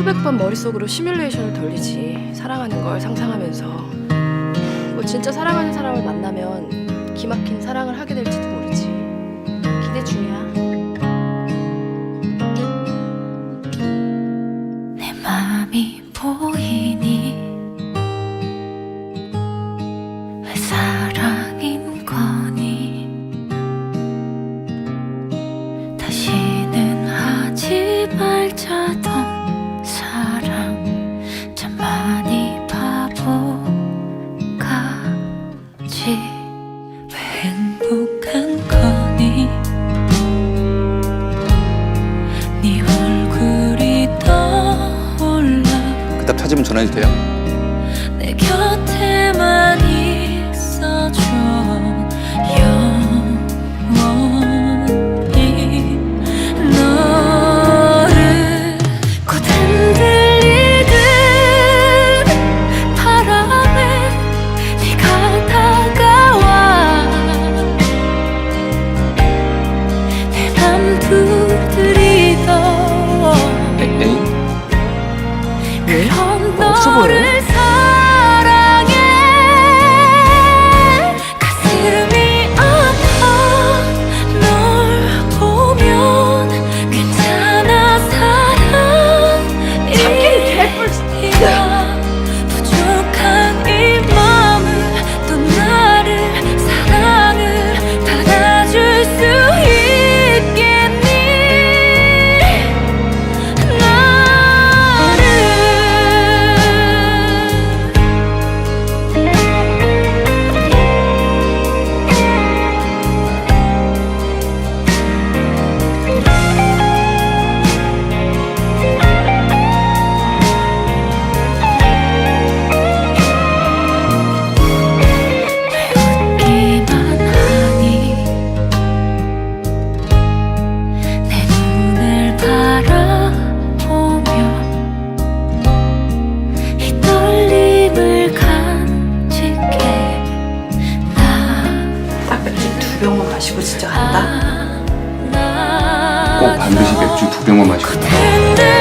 수백 번 머릿속으로 시뮬레이션을 돌리지. 사랑하는 걸 상상하면서. 뭐 진짜 사랑하는 사람을 만나면 기막힌 사랑을 하게 될지도 모르지. 기대 중이야. 내 맘이 보이니 왜 사랑인 거니 다시는 하지 말자던 사랑 참 많이 바보같이 왜 행복한 거니 네 얼굴이 떠올라 그답 찾으면 전화해도 돼요? 내 곁에만 있어줘 영원히 너를 곧 흔들리는 바람에 네가 다가와 내 맘 두드리던 에이? 왜? 그런 없어 보여? 너를 사랑해 가슴이 아파 널 보면 괜찮아 사랑이야 부족한 이 맘을 또 나를 사랑을 받아줄 수 있겠니 웃기만 하니 내 눈을 바라보며 이 떨림을 간직해 나 딱 맥주 2병만 마시고 진짜 간다. 꼭 반드시 맥주 2병만 마시고 흔들